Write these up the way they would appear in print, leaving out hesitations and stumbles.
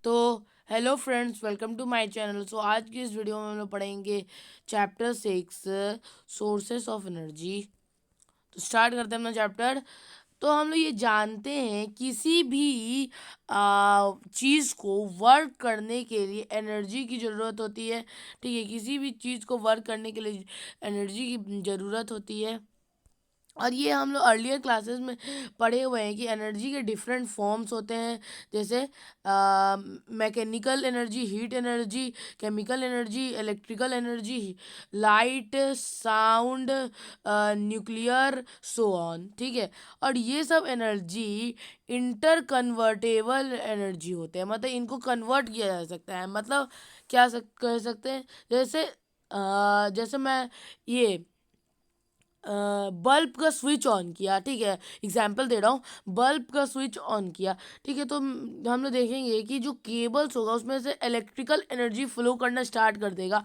तो hello friends, welcome to my channel. So आज की इस वीडियो में हम लोग पढ़ेंगे चैप्टर 6, सोर्सेस ऑफ एनर्जी। तो स्टार्ट करते हैं अपना चैप्टर। तो हम लोग ये जानते हैं किसी भी चीज़ को वर्क करने के लिए एनर्जी की ज़रूरत होती है। ठीक है, किसी भी चीज़ को वर्क करने के लिए एनर्जी की ज़रूरत होती है। और ये हम लोग अर्लियर क्लासेस में पढ़े हुए हैं कि एनर्जी के डिफरेंट फॉर्म्स होते हैं। जैसे mechanical energy, heat energy, chemical energy, electrical energy, light, sound, nuclear, so on. ठीक है, और ये सब एनर्जी इंटर कन्वर्टेबल एनर्जी होते हैं, मतलब इनको कन्वर्ट किया जा सकता है। मतलब क्या कह सकते हैं, जैसे मैं ये बल्ब का स्विच ऑन किया। ठीक है, एग्जाम्पल दे रहा हूँ, बल्ब का स्विच ऑन किया। ठीक है, तो हम लोग देखेंगे कि जो केबल्स होगा उसमें से इलेक्ट्रिकल एनर्जी फ्लो करना स्टार्ट कर देगा,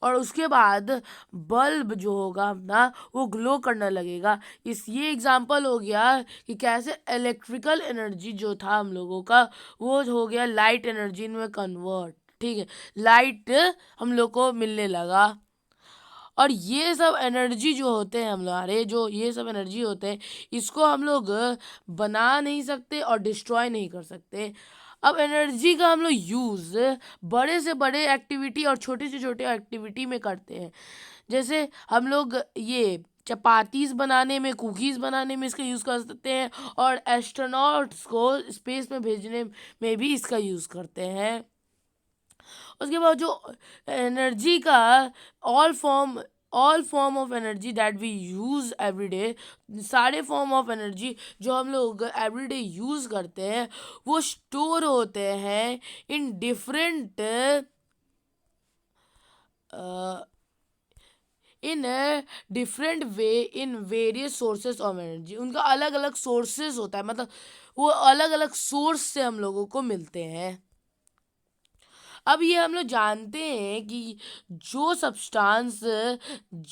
और उसके बाद बल्ब जो होगा अपना वो ग्लो करने लगेगा। ये एग्जाम्पल हो गया कि कैसे इलेक्ट्रिकल एनर्जी जो था हम लोगों का, वो हो गया लाइट एनर्जी में कन्वर्ट। ठीक है, लाइट हम लोग को मिलने लगा। और ये सब एनर्जी जो होते हैं हमारे, जो ये सब एनर्जी होते हैं, इसको हम लोग बना नहीं सकते और डिस्ट्रॉय नहीं कर सकते। अब एनर्जी का हम लोग यूज़ बड़े से बड़े एक्टिविटी और छोटे से छोटे एक्टिविटी में करते हैं। जैसे हम लोग ये चपातीस बनाने में, कुकीज़ बनाने में इसका यूज़ कर सकते हैं, और एस्ट्रोनॉट्स को स्पेस में भेजने में भी इसका यूज़ करते हैं। उसके बाद जो एनर्जी का all form all form of energy that we use every day, सारे फॉर्म ऑफ एनर्जी जो हम लोग एवरीडे यूज़ करते हैं, वो स्टोर होते हैं in different in different way in various sources of energy. उनका अलग अलग सोर्सेस होता है, मतलब वो अलग अलग सोर्स से हम लोगों को मिलते हैं। अब ये हम लोग जानते हैं कि जो सब्सटेंस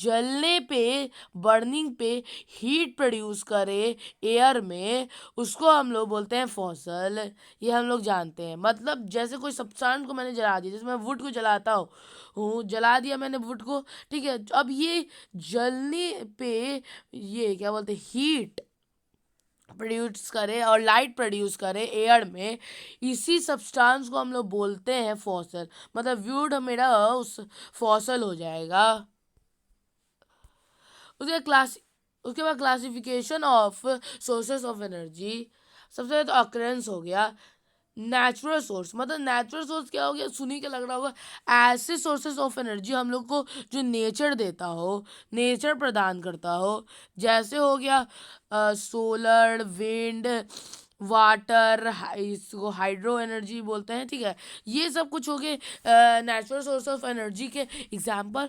जलने पे, बर्निंग पे हीट प्रोड्यूस करे एयर में, उसको हम लोग बोलते हैं फॉसल। ये हम लोग जानते हैं। मतलब जैसे कोई सब्सटेंस को मैंने जला दिया, जैसे मैं वुड को जलाता हूँ, जला दिया मैंने वुड को। ठीक है, अब ये जलने पे ये क्या बोलते हैं, हीट प्रोड्यूस करे और लाइट प्रोड्यूस करे एयर में, इसी सब्सटेंस को हम लोग बोलते हैं फॉसल। मतलब वुड मेरा उस फॉसल हो जाएगा। उसके क्लास उसके बाद classification of sources of energy. सबसे पहले तो अक्रेंस हो गया। नेचुरल सोर्स, मतलब नेचुरल सोर्स क्या हो गया, सुनी के लग रहा होगा। ऐसे सोर्सेस ऑफ एनर्जी हम लोग को जो नेचर देता हो, नेचर प्रदान करता हो। जैसे हो गया सोलर, विंड, वाटर, इसको हाइड्रो एनर्जी बोलते हैं। ठीक है, ये सब कुछ हो गए नेचुरल सोर्स ऑफ एनर्जी के एग्जाम्पल।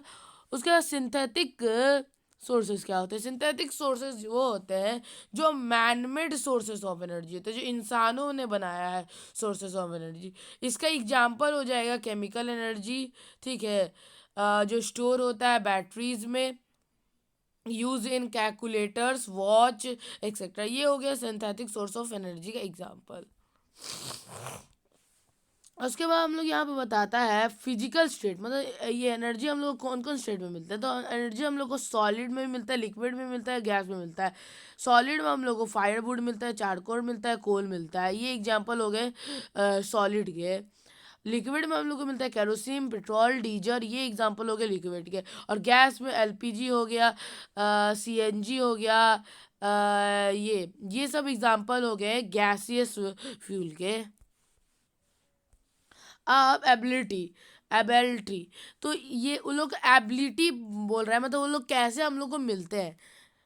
उसके बाद सिंथेटिक सोर्सेज क्या होते हैं? सिंथेटिक सोर्सेज वो होते हैं जो मैनमेड सोर्सेज ऑफ एनर्जी होते हैं, जो इंसानों ने बनाया है सोर्सेज ऑफ एनर्जी। इसका एग्जांपल हो जाएगा केमिकल एनर्जी। ठीक है, जो स्टोर होता है बैटरीज में, use in calculators, watch, etcetera. ये हो गया सिंथेटिक सोर्स ऑफ एनर्जी का एग्जांपल। उसके बाद हम लोग यहाँ पे बताता है फिजिकल स्टेट, मतलब ये एनर्जी हम लोग कौन कौन स्टेट में मिलता है। तो एनर्जी हम लोग को सॉलिड में भी मिलता है, लिक्विड में मिलता है, गैस में मिलता है। सॉलिड में हम लोग को फायरवुड मिलता है, चारकोल मिलता है, कोल मिलता है। ये एग्जांपल हो गए सॉलिड के। लिक्विड में हम लोग को मिलता है केरोसिन, पेट्रोल, डीजल। ये एग्जांपल हो गए लिक्विड के। और गैस में एलपीजी हो गया, सीएनजी हो गया, ये सब एग्जांपल हो गए गैसियस फ्यूल के। अब एबिलिटी, एबिलिटी, तो ये उन लोग एबिलिटी बोल रहा है, मतलब वो लोग कैसे हम लोग को मिलते हैं।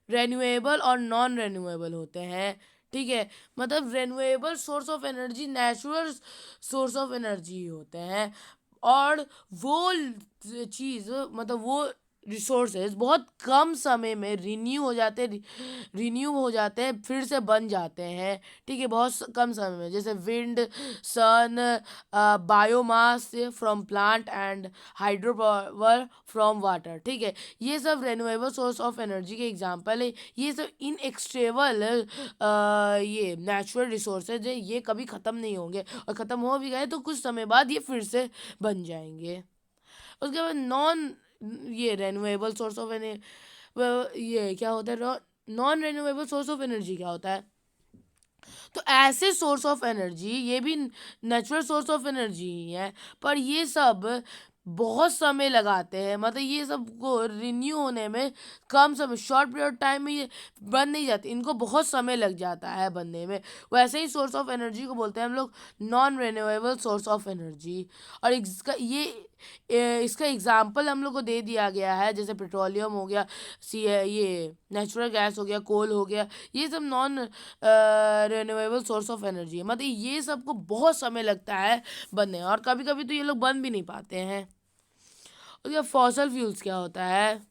रेन्यूएबल और नॉन रेन्यूएबल होते हैं। ठीक है, मतलब renewable source of energy natural source of energy होते हैं। और वो चीज़, मतलब वो रिसोर्सेज बहुत कम समय में रिन्यू हो जाते हैं, फिर से बन जाते हैं। ठीक है, बहुत कम समय में, जैसे wind, sun, biomass from plant and hydro power from water. ठीक है, ये सब रेन्यूएबल सोर्स ऑफ एनर्जी के एग्जांपल है। ये सब इनएक्सट्रेबल ये नेचुरल रिसोर्सेज है, ये कभी ख़त्म नहीं होंगे, और ख़त्म हो भी गए तो कुछ समय बाद ये फिर से बन जाएंगे। उसके बाद ये रेन्यूएबल सोर्स ऑफ ये क्या होता है, non renewable source of energy क्या होता है? तो ऐसे सोर्स ऑफ एनर्जी, ये भी नेचुरल सोर्स ऑफ एनर्जी ही है, पर ये सब बहुत समय लगाते हैं, मतलब ये सब को रिन्यू होने में कम समय, शॉर्ट पीरियड टाइम में ये बन नहीं जाती, इनको बहुत समय लग जाता है बनने में। वैसे ही सोर्स ऑफ एनर्जी को बोलते हैं हम लोग non renewable source of energy. और इसका एग्जाम्पल हम लोग को दे दिया गया है, जैसे पेट्रोलियम हो गया, ये नेचुरल गैस हो गया, कोल हो गया, ये सब non renewable source of energy है, मतलब ये सब को बहुत समय लगता है बनने, और कभी कभी तो ये लोग बन भी नहीं पाते हैं। उसके फॉसल फ्यूल्स क्या होता है?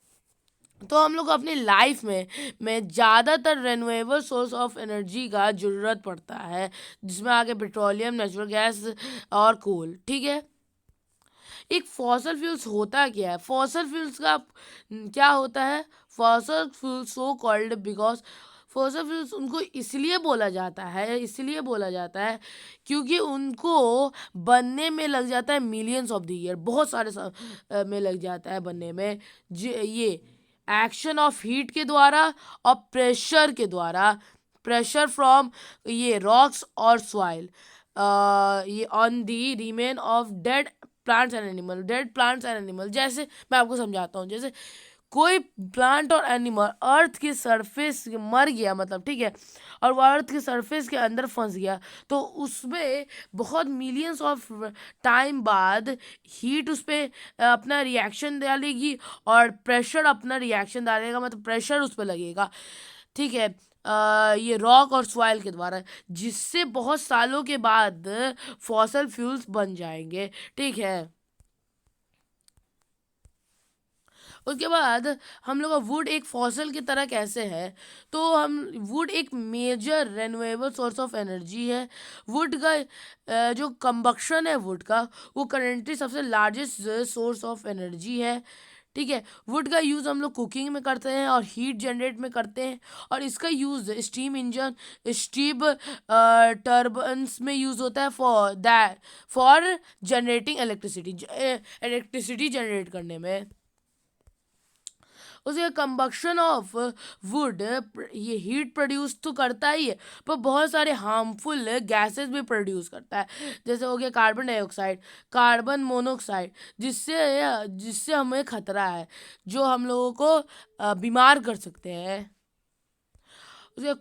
तो हम लोग अपनी लाइफ में ज़्यादातर रेन्यूएबल सोर्स ऑफ एनर्जी का ज़रूरत पड़ता है, जिसमें आगे पेट्रोलियम, नेचुरल गैस और कोल। ठीक है, एक फॉसल फ्यूल्स होता क्या है? फॉसल फ्यूल्स का क्या होता है? Fossil fuels so called because, fossil fuels उनको इसलिए बोला जाता है क्योंकि उनको बनने में लग जाता है मिलियंस ऑफ द ईयर, बहुत सारे में लग जाता है बनने में। ये एक्शन ऑफ हीट के द्वारा और प्रेशर के द्वारा, प्रेशर फ्रॉम ये रॉक्स और सॉइल, ये on the remain of dead plants and animal. जैसे मैं आपको समझाता हूँ, जैसे कोई प्लांट और एनिमल अर्थ के सरफेस मर गया, मतलब ठीक है, और वो अर्थ के सरफेस के अंदर फंस गया, तो उसमें बहुत मिलियंस ऑफ टाइम बाद हीट उस पर अपना रिएक्शन डालेगी, और प्रेशर अपना रिएक्शन डालेगा, मतलब प्रेशर उस पर लगेगा। ठीक है, ये रॉक और सॉइल के द्वारा, जिससे बहुत सालों के बाद फॉसल फ्यूल्स बन जाएंगे। ठीक है, उसके बाद हम लोग का वुड एक फॉसल की तरह कैसे है? तो हम वुड एक major renewable source of energy है। वुड का जो कंबक्शन है वुड का, वो करेंटली सबसे लार्जेस्ट सोर्स ऑफ एनर्जी है। ठीक है, वुड का यूज़ हम लोग कुकिंग में करते हैं और हीट जनरेट में करते हैं, और इसका use steam engine, steam turbans में यूज़ होता है फॉर जनरेटिंग इलेक्ट्रिसिटी जनरेट करने में। उसके कंबक्शन ऑफ वुड ये हीट प्रोड्यूस तो करता ही है, पर बहुत सारे हार्मफुल गैसेस भी प्रोड्यूस करता है, जैसे हो गया कार्बन डाइऑक्साइड, कार्बन मोनोऑक्साइड, जिससे जिससे हमें खतरा है, जो हम लोगों को बीमार कर सकते हैं। उसके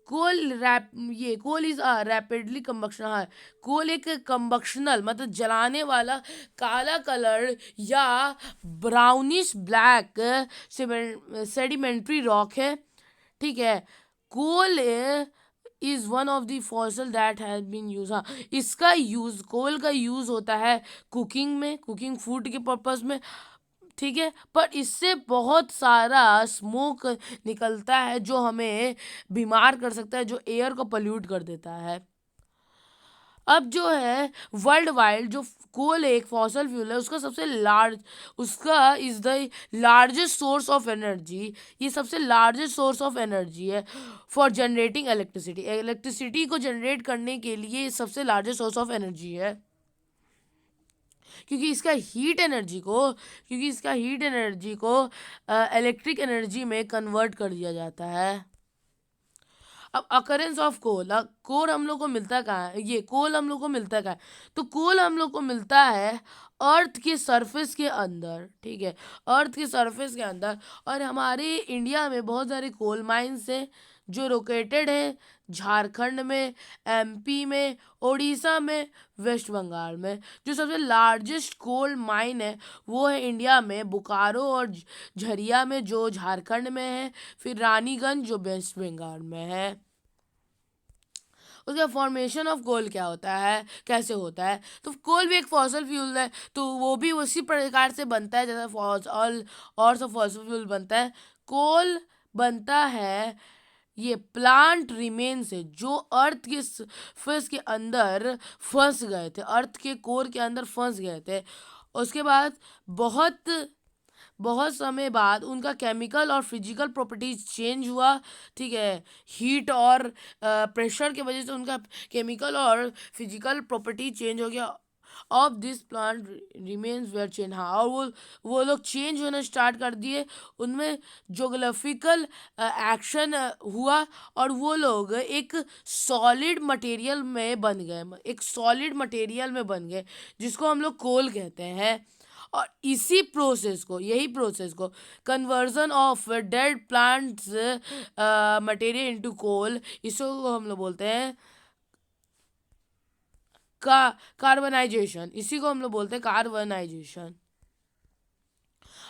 कोल इज रैपिडली कम्बक्शन, हाँ, कोल एक कम्बक्शनल मतलब जलाने वाला काला कलर या ब्राउनिश ब्लैक सेडिमेंट्री रॉक है। ठीक है, coal is one of the fossil that has been use, हाँ, इसका यूज, कोल का यूज होता है कुकिंग में, कुकिंग फूड के पर्पस में। ठीक है, पर इससे बहुत सारा स्मोक निकलता है जो हमें बीमार कर सकता है, जो एयर को पोल्यूट कर देता है। अब जो है वर्ल्ड वाइड जो कोल एक फॉसल फ्यूल है, उसका is the largest source of energy, ये सबसे लार्जेस्ट सोर्स ऑफ एनर्जी है फॉर जनरेटिंग इलेक्ट्रिसिटी को जनरेट करने के लिए ये सबसे लार्जेस्ट सोर्स ऑफ एनर्जी है, क्योंकि इसका हीट एनर्जी को इलेक्ट्रिक एनर्जी में कन्वर्ट कर दिया जाता है। अब अकरेंस ऑफ कोल हम लोग को मिलता कहाँ है? ये कोल हम लोग को मिलता कहाँ है? तो कोल हम लोग को मिलता है अर्थ के सरफेस के अंदर। ठीक है, अर्थ के सरफेस के अंदर, और हमारे इंडिया में बहुत सारे कोल माइंस हैं जो लोकेटेड हैं झारखंड में, एमपी में, उड़ीसा में, वेस्ट बंगाल में। जो सबसे लार्जेस्ट कोल माइन है वो है इंडिया में बोकारो और झरिया में, जो झारखंड में है, फिर रानीगंज जो वेस्ट बंगाल में है। उसका फॉर्मेशन ऑफ कोल क्या होता है, कैसे होता है? तो कोल भी एक फॉसल फ्यूल है, तो वो भी उसी प्रकार से बनता है जैसा ऑल और सब फॉसल फ्यूल बनता है। कोल बनता है ये प्लांट रिमेन से, जो अर्थ के फर्स्ट के अंदर फंस गए थे, अर्थ के कोर के अंदर फंस गए थे। उसके बाद बहुत बहुत समय बाद उनका केमिकल और फिजिकल प्रॉपर्टीज चेंज हुआ। ठीक है, हीट और प्रेशर की वजह से उनका केमिकल और फिजिकल प्रॉपर्टी चेंज हो गया। Of this plant remains were change, हाँ, और वो लोग चेंज होना स्टार्ट कर दिए, उनमें जोग्राफिकल एक्शन हुआ, और वो लोग एक सॉलिड मटेरियल में बन गए, एक सॉलिड मटेरियल में बन गए, जिसको हम लोग कोल कहते हैं। और इसी प्रोसेस को, यही प्रोसेस को, conversion of dead plants material into coal, इसको हम लोग बोलते हैं कार्बनाइजेशन, इसी को हम लोग बोलते हैं कार्बनाइजेशन।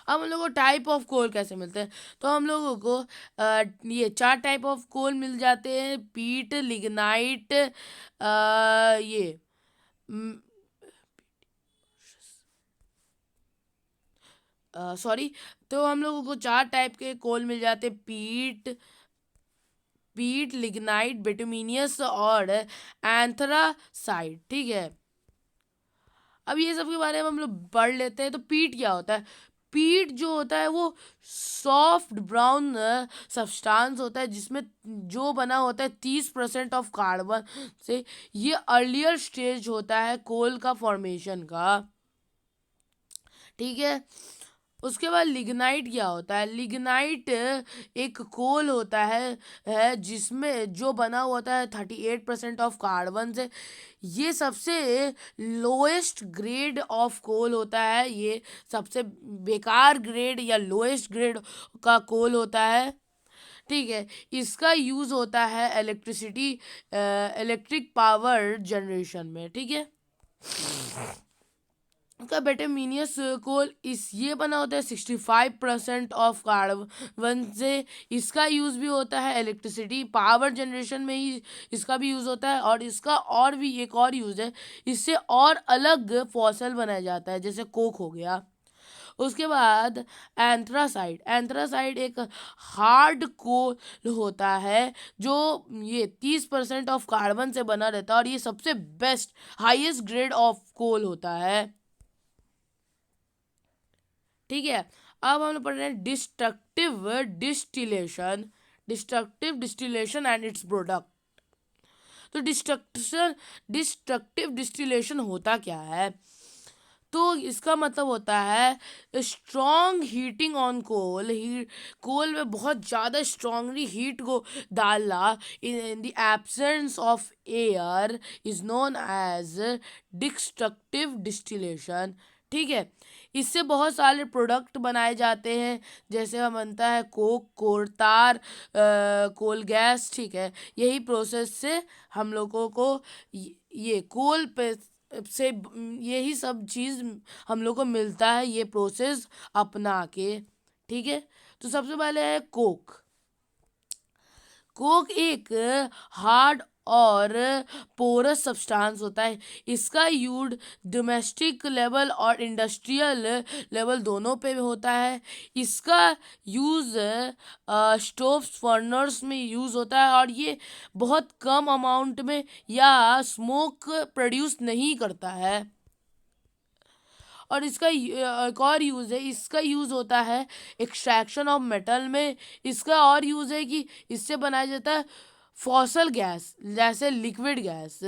अब हम लोग को टाइप ऑफ कोल कैसे मिलते हैं? तो हम लोगों को ये 4 टाइप ऑफ कोल मिल जाते हैं: पीट, लिग्नाइट, ये सॉरी, तो हम लोगों को 4 टाइप के कोल मिल जाते हैं: पीट, लिग्नाइट, बिटुमिनियस और एंथ्रासाइट। ठीक है, अब ये सब के बारे में हम लोग पढ़ लेते हैं। तो पीट क्या होता है? पीट जो होता है वो सॉफ्ट ब्राउन सब्सटेंस होता है, जिसमें जो बना होता है 30% ऑफ कार्बन से। ये अर्लियर स्टेज होता है कोल का फॉर्मेशन का। ठीक है, उसके बाद लिग्नाइट क्या होता है? लिग्नाइट एक कोल होता है जिसमें जो बना होता है 38% ऑफ कार्बन से। ये सबसे लोएस्ट ग्रेड ऑफ कोल होता है, ये सबसे बेकार ग्रेड या लोएस्ट ग्रेड का कोल होता है। ठीक है, इसका यूज़ होता है इलेक्ट्रिक पावर जनरेशन में। ठीक है, का बेटामीनियस कोल इस ये बना होता है 65% ऑफ कार्बन से। इसका यूज़ भी होता है इलेक्ट्रिसिटी पावर जनरेशन में ही, इसका भी यूज़ होता है। और इसका और भी एक और यूज़ है, इससे और अलग फॉसल बनाया जाता है, जैसे कोक हो गया। उसके बाद एंथ्रासाइड, एंथ्रासाइड एक हार्ड कोल होता है, जो ये 30% ऑफ कार्बन से बना रहता है, और ये सबसे best highest grade of coal होता है। ठीक है, अब हम लोग पढ़ रहे हैं destructive distillation and its product. तो डिस्ट्रक्टिव डिस्टिलेशन होता क्या है? तो इसका मतलब होता है strong heating on coal, coal में बहुत ज़्यादा स्ट्रांगली हीट को डालना in the absence of air is known as destructive distillation. ठीक है, इससे बहुत सारे प्रोडक्ट बनाए जाते हैं, जैसे हम बनता है कोक, कोलतार, कोल गैस। ठीक है, यही प्रोसेस से हम लोगों को ये कोल पे से यही सब चीज़ हम लोग को मिलता है, ये प्रोसेस अपना के। ठीक है, तो सबसे पहले है कोक। कोक एक हार्ड और पोरस सब्सटेंस होता है। इसका यूज डोमेस्टिक लेवल और इंडस्ट्रियल लेवल दोनों पे होता है। इसका यूज़ स्टोव्स, फर्नर्स में यूज़ होता है, और ये बहुत कम अमाउंट में या स्मोक प्रोड्यूस नहीं करता है। और इसका एक और यूज़ है, इसका यूज़ होता है एक्सट्रैक्शन ऑफ मेटल में। इसका और यूज़ है कि इससे बनाया जाता है फॉसल गैस, जैसे लिक्विड गैस।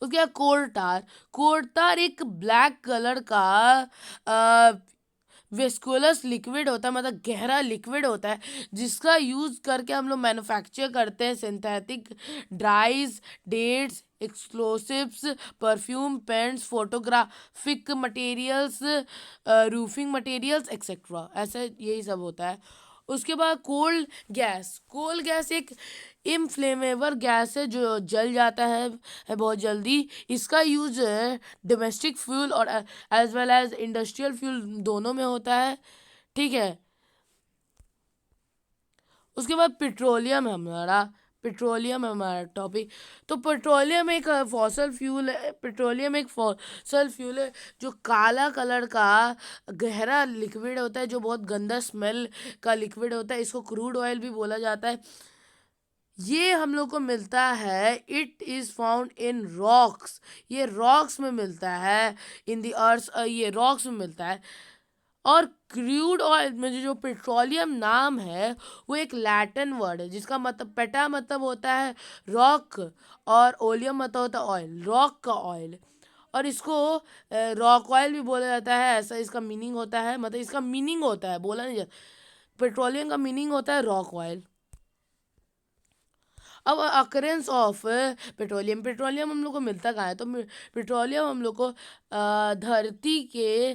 उसके बाद कोलटार, कोलटार एक ब्लैक कलर का वेस्कुलस लिक्विड होता है, मतलब गहरा लिक्विड होता है, जिसका यूज़ करके हम लोग मैन्युफैक्चर करते हैं synthetic dyes, drugs, explosives, perfume, paints, photographic materials, roofing materials etcetera, ऐसा यही सब होता है। उसके बाद कोल गैस एक इनफ्लेमेबल गैस है जो जल जाता है बहुत जल्दी। इसका यूज डोमेस्टिक फ्यूल और as well as industrial fuel दोनों में होता है। ठीक है, उसके बाद पेट्रोलियम है हमारा। पेट्रोलियम है हमारा टॉपिक। तो पेट्रोलियम एक फॉसल फ्यूल है। पेट्रोलियम एक फॉसल फ्यूल है जो काला कलर का गहरा लिक्विड होता है, जो बहुत गंदा स्मेल का लिक्विड होता है। इसको क्रूड ऑयल भी बोला जाता है। ये हम लोग को मिलता है, it is found in rocks. ये रॉक्स में मिलता है, इन दी अर्थ, ये रॉक्स में मिलता है। और क्रूड ऑयल में जो पेट्रोलियम नाम है वो एक लैटिन वर्ड है जिसका मतलब, पेटा मतलब होता है रॉक, और ओलियम मतलब होता है ऑयल, रॉक का ऑयल। और इसको रॉक ऑयल भी बोला जाता है, ऐसा इसका मीनिंग होता है, मतलब इसका मीनिंग होता है, बोला नहीं जाता। पेट्रोलियम का मीनिंग होता है रॉक ऑयल। अब अकरेंस ऑफ पेट्रोलियम, पेट्रोलियम हम लोग को मिलता कहाँ है? तो पेट्रोलियम हम लोग को धरती के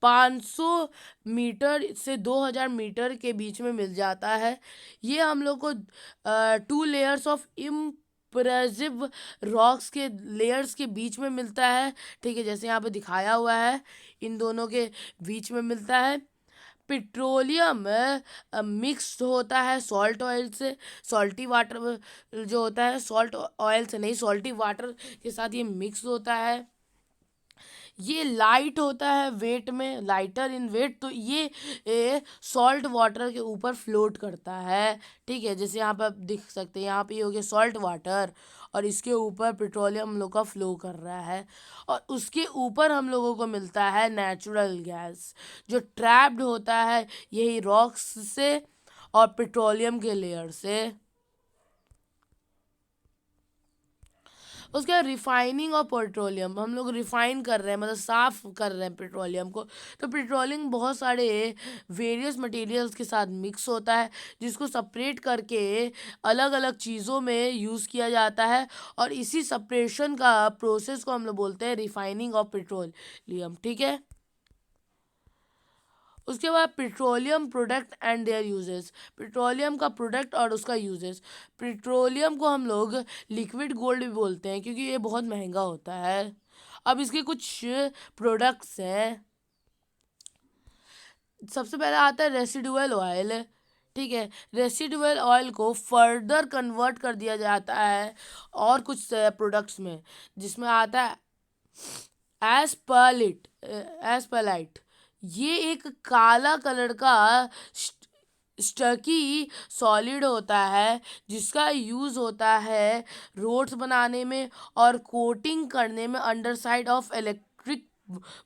500 मीटर से 2000 मीटर के बीच में मिल जाता है। ये हम लोग को 2 लेयर्स ऑफ इम्प्रेसिव रॉक्स के लेयर्स के बीच में मिलता है। ठीक है, जैसे यहाँ पे दिखाया हुआ है, इन दोनों के बीच में मिलता है। पेट्रोलियम मिक्स्ड होता है सॉल्ट ऑयल से, सॉल्टी वाटर जो होता है, सॉल्ट ऑयल से नहीं, सॉल्टी वाटर के साथ ये मिक्स होता है। ये लाइट होता है वेट में, लाइटर इन वेट। तो ये सॉल्ट वाटर के ऊपर फ्लोट करता है। ठीक है, जैसे यहाँ पर आप देख सकते हैं, यहाँ पे ये हो गया सॉल्ट वाटर, और इसके ऊपर पेट्रोलियम हम लोग का फ्लो कर रहा है। और उसके ऊपर हम लोगों को मिलता है नेचुरल गैस, जो ट्रैप्ड होता है यही रॉक्स से और पेट्रोलियम के लेयर से। उसके बाद रिफाइनिंग ऑफ पेट्रोलियम, हम लोग रिफाइन कर रहे हैं, मतलब साफ कर रहे हैं पेट्रोलियम को। तो पेट्रोलियम बहुत सारे वेरियस मटेरियल्स के साथ मिक्स होता है, जिसको सेपरेट करके अलग अलग चीज़ों में यूज़ किया जाता है। और इसी सेपरेशन का प्रोसेस को हम लोग बोलते हैं रिफाइनिंग ऑफ पेट्रोलियम। ठीक है, उसके बाद petroleum product and there uses, petroleum का प्रोडक्ट और उसका यूजेस। पेट्रोलियम को हम लोग लिक्विड गोल्ड भी बोलते हैं क्योंकि ये बहुत महंगा होता है। अब इसके कुछ प्रोडक्ट्स हैं। सबसे पहले आता है रेसिडुअल ऑयल। ठीक है, रेसिडुअल ऑयल को फर्दर कन्वर्ट कर दिया जाता है और कुछ प्रोडक्ट्स में, जिसमें आता है एस्पर्लिट, एस्पर्लाइट। ये एक काला कलर का स्टकी सॉलिड होता है, जिसका यूज़ होता है रोड्स बनाने में और कोटिंग करने में underside of electric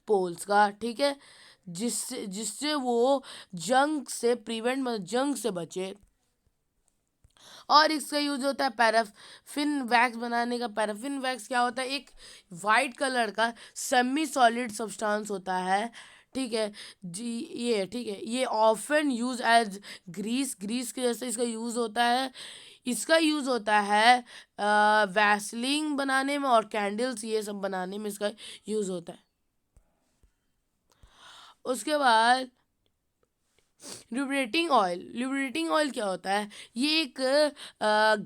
poles का। ठीक है, जिससे जिससे वो जंग से प्रिवेंट, मतलब जंग से बचे। और इसका यूज होता है पैराफिन वैक्स बनाने का। पैराफिन वैक्स क्या होता है? एक वाइट कलर का सेमी सॉलिड सब्सटेंस होता है। ठीक है जी, ये ठीक है, ये often use as grease, grease के जैसे इसका यूज़ होता है। इसका यूज़ होता है वैसलिंग बनाने में और कैंडल्स, ये सब बनाने में इसका यूज़ होता है। उसके बाद ल्यूब्रेटिंग ऑयल, ल्यूब्रेटिंग ऑयल क्या होता है? ये एक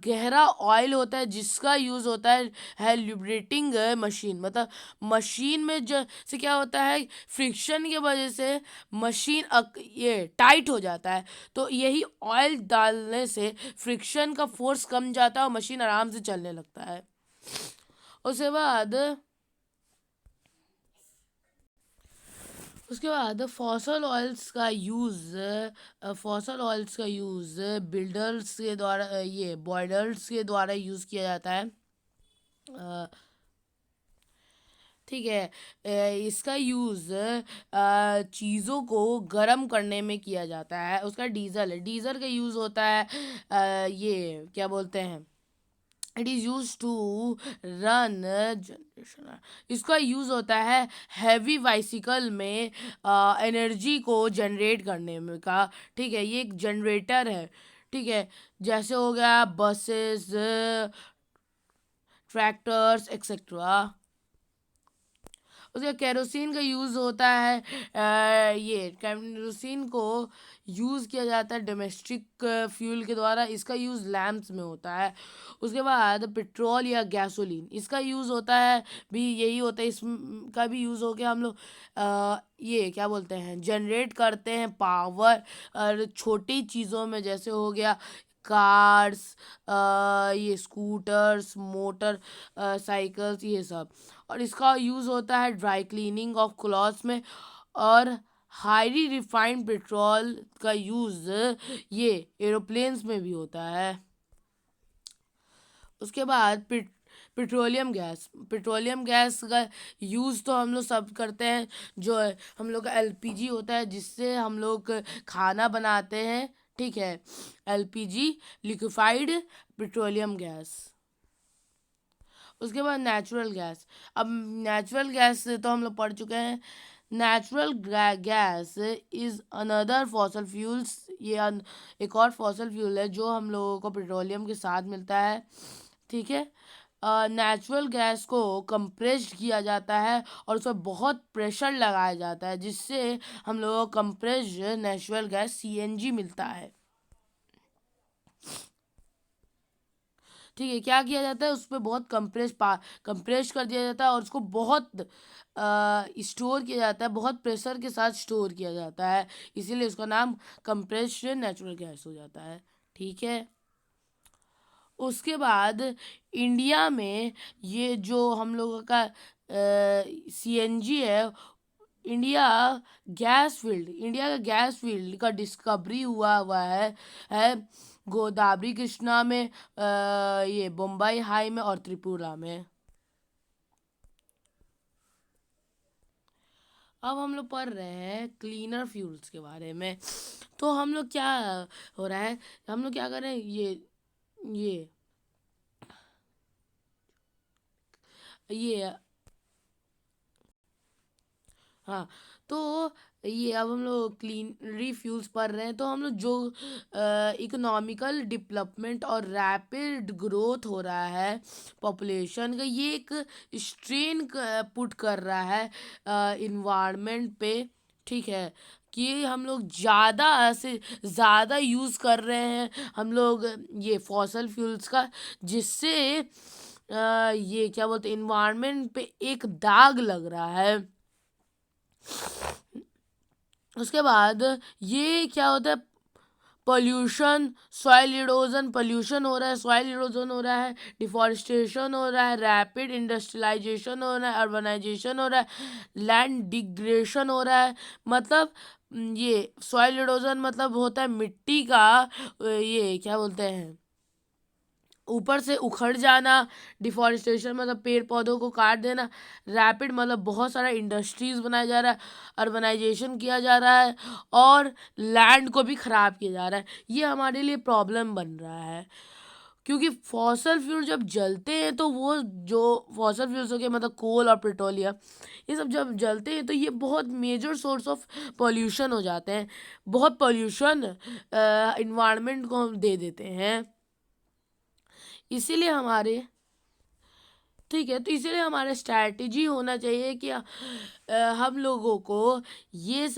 गहरा ऑयल होता है जिसका यूज़ होता है ल्यूब्रेटिंग मशीन, मतलब मशीन में जैसे क्या होता है, फ्रिक्शन की वजह से मशीन ये टाइट हो जाता है। तो यही ऑयल डालने से फ्रिक्शन का फोर्स कम जाता है और मशीन आराम से चलने लगता है। उसके बाद फॉसल ऑयल्स का यूज़ बिल्डर्स के द्वारा, ये बॉयलर्स के द्वारा यूज़ किया जाता है। अ, ठीक है, इसका यूज़ चीज़ों को गर्म करने में किया जाता है। उसका डीजल है, डीजल का यूज़ होता है ये क्या बोलते हैं, it is use to run generation. इसका यूज़ होता है हैवी बाइसिकल में एनर्जी को जनरेट करने में का। ठीक है, ये एक जनरेटर है। ठीक है, जैसे हो गया बसेस, ट्रैक्टर्स एक्सेट्रा। उसका केरोसिन का यूज़ होता है, ये केरोसिन को यूज़ किया जाता है डोमेस्टिक फ्यूल के द्वारा। इसका यूज़ लैम्प्स में होता है। उसके बाद पेट्रोल या गैसोलीन, इसका यूज़ होता है भी यही होता है, इसका भी यूज़ हो गया। हम लोग ये क्या बोलते हैं, जनरेट करते हैं पावर और छोटी चीज़ों में, जैसे हो गया कार्स, ये स्कूटर्स, मोटर साइकिल्स, ये सब। और इसका यूज़ होता है ड्राई क्लीनिंग ऑफ क्लॉथ्स में। और हाईली रिफाइंड पेट्रोल का यूज़ ये एरोप्लेन्स में भी होता है। उसके बाद पेट्रोलियम गैस का यूज़ तो हम लोग सब करते हैं, जो हम लोग का एलपीजी होता है, जिससे हम लोग खाना बनाते हैं, ठीक है। LPG, liquefied petroleum gas. उसके बाद नेचुरल गैस। अब नेचुरल गैस तो हम लोग पढ़ चुके हैं। Natural gas is another fossil fuels, ये एक और फॉसल फ्यूल है जो हम लोगों को पेट्रोलियम के साथ मिलता है, ठीक है। नेचुरल गैस को कंप्रेस्ड किया जाता है और उसमें बहुत प्रेशर लगाया जाता है, जिससे हम लोगों को कंप्रेस्ड नेचुरल गैस सीएनजी मिलता है, ठीक है। क्या किया जाता है, उस पर बहुत कंप्रेस कर दिया जाता है और उसको बहुत स्टोर किया जाता है, बहुत प्रेशर के साथ स्टोर किया जाता है, इसीलिए उसका नाम कंप्रेस्ड नेचुरल गैस हो जाता है, ठीक है। उसके बाद इंडिया में ये जो हम लोगों का सीएनजी है, इंडिया का गैस फील्ड का डिस्कवरी हुआ है गोदावरी कृष्णा में, ये बम्बई हाई में और त्रिपुरा में। अब हम लोग पढ़ रहे हैं क्लीनर फ्यूल्स के बारे में। तो हम लोग क्या हो रहा है, हम लोग क्या कर रहे हैं, ये ये हाँ, तो ये अब हम लोग क्लीन रिफ्यूल्स पढ़ रहे हैं। तो हम लोग जो इकोनॉमिकल डेवलपमेंट और रैपिड ग्रोथ हो रहा है पॉपुलेशन का, ये एक स्ट्रेन पुट कर रहा है इन्वायरमेंट पे, ठीक है। कि हम लोग ज़्यादा से ज़्यादा यूज़ कर रहे हैं हम लोग ये फॉसल फ्यूल्स का, जिससे ये क्या बोलते हैं, इन्वायरमेंट पे एक दाग लग रहा है। उसके बाद ये क्या होता है, पोल्यूशन, सॉइल इरोजन, पोल्यूशन हो रहा है, सॉइल इरोजन हो रहा है, डिफॉरेस्टेशन हो रहा है, रैपिड इंडस्ट्रियलाइजेशन हो रहा है, अर्बनाइजेशन हो रहा है, लैंड डिग्रेडेशन हो रहा है। मतलब ये सॉइल इरोजन मतलब होता है मिट्टी का ये क्या बोलते हैं, ऊपर से उखड़ जाना। डिफॉरेस्टेशन मतलब पेड़ पौधों को काट देना। रैपिड मतलब बहुत सारा इंडस्ट्रीज बनाया जा रहा है, अर्बनाइजेशन किया जा रहा है, और लैंड को भी ख़राब किया जा रहा है। ये हमारे लिए प्रॉब्लम बन रहा है, क्योंकि फॉसल फ्यूल जब जलते हैं तो वो जो फॉसल फ्यूल्स हो गए मतलब कोल और पेट्रोलियम, ये सब जब जलते हैं तो ये बहुत मेजर सोर्स ऑफ पॉल्यूशन हो जाते हैं। बहुत पॉल्यूशन इन्वायरमेंट को हम दे देते हैं। इसीलिए हमारे ठीक है, तो इसीलिए हमारा स्ट्रैटेजी होना चाहिए कि हम लोगों को ये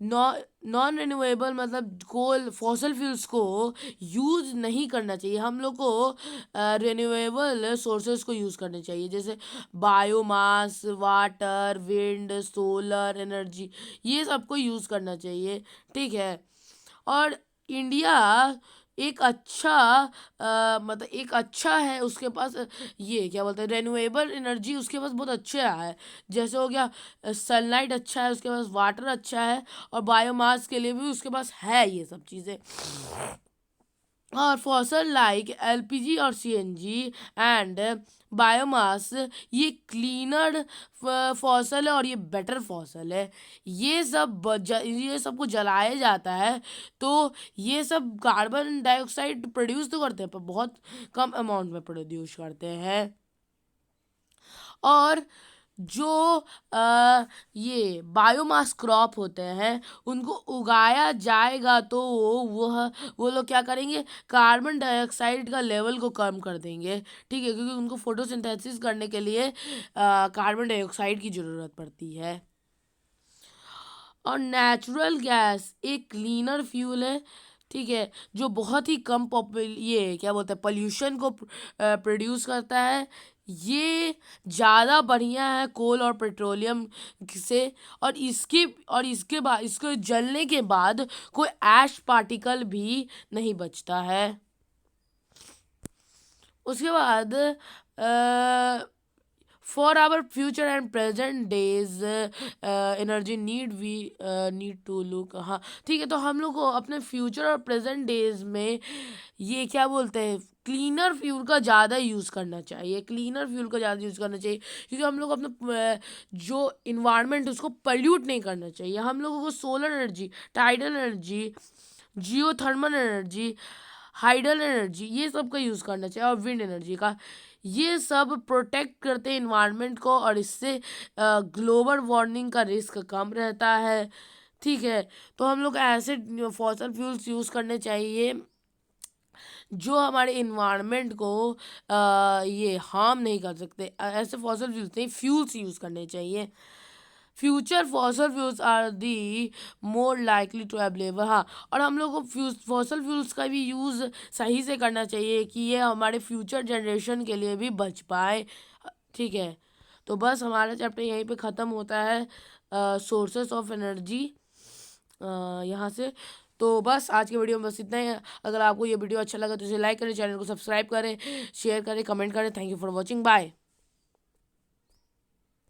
नॉन रिन्यूएबल मतलब कोल फॉसल फ्यूल्स को यूज़ नहीं करना चाहिए। हम लोग को रिन्यूएबल सोर्सेज को यूज़ करने चाहिए, जैसे biomass, water, wind, solar energy, ये सबको यूज़ करना चाहिए, ठीक है। और इंडिया एक अच्छा मतलब एक अच्छा है, उसके पास ये क्या बोलते हैं रिन्यूएबल एनर्जी उसके पास बहुत अच्छा है। जैसे हो गया सनलाइट अच्छा है, उसके पास वाटर अच्छा है, और बायोमास के लिए भी उसके पास है ये सब चीज़ें। और फॉसल लाइक एलपीजी और सीएनजी एंड बायोमास, ये क्लीनर फॉसल है और ये बेटर फॉसल है। ये सबको जलाया जाता है, तो ये सब कार्बन डाइऑक्साइड प्रोड्यूस तो करते हैं पर बहुत कम अमाउंट में प्रोड्यूस करते हैं। और जो ये बायोमास क्रॉप होते हैं उनको उगाया जाएगा तो वो लोग क्या करेंगे, कार्बन डाइऑक्साइड का लेवल को कम कर देंगे, ठीक है, क्योंकि उनको फोटोसिंथेसिस करने के लिए कार्बन डाइऑक्साइड की ज़रूरत पड़ती है। और नेचुरल गैस एक क्लीनर फ्यूल है, ठीक है, जो बहुत ही ये क्या बोलते हैं पोल्यूशन को प्रोड्यूस करता है। ये ज़्यादा बढ़िया है कोल और पेट्रोलियम से। और इसके बाद, इसको जलने के बाद कोई ऐश पार्टिकल भी नहीं बचता है। उसके बाद for our future and present days energy need we need to look, हाँ ठीक है। तो हम लोग को अपने फ्यूचर और प्रेजेंट डेज में ये क्या बोलते हैं, क्लीनर फ्यूल का ज़्यादा यूज़ करना चाहिए, क्लीनर फ्यूल का ज़्यादा यूज़ करना चाहिए, क्योंकि हम लोग अपने जो इन्वायरमेंट उसको पल्यूट नहीं करना चाहिए। हम लोगों को सोलर एनर्जी, टाइडल एनर्जी, जियो थर्मल एनर्जी, हाइडल एनर्जी, ये सब का यूज़ करना चाहिए, और विंड एनर्जी का। ये सब प्रोटेक्ट करते हैं इन्वायरमेंट को, और इससे ग्लोबल वार्मिंग का रिस्क कम रहता है। ठीक है, तो हम लोग ऐसे फॉसल फ्यूल्स यूज़ करने चाहिए जो हमारे इन्वायरमेंट को ये हार्म नहीं कर सकते। ऐसे फॉसल फ्यूल्स नहीं, फ्यूल्स यूज़ करने चाहिए। Future fossil fuels are the more likely to available, हाँ। और हम लोग को फॉसल फ्यूल्स का भी यूज़ सही से करना चाहिए कि ये हमारे फ्यूचर जनरेशन के लिए भी बच पाए। ठीक है, तो बस हमारा चैप्टर यहीं पे ख़त्म होता है, सोर्सेस ऑफ एनर्जी यहाँ से। तो बस आज के वीडियो में बस इतना ही। अगर आपको ये वीडियो अच्छा लगा तो इसे लाइक करें, चैनल को सब्सक्राइब करें, शेयर करें, कमेंट करें। Thank you for watching, bye.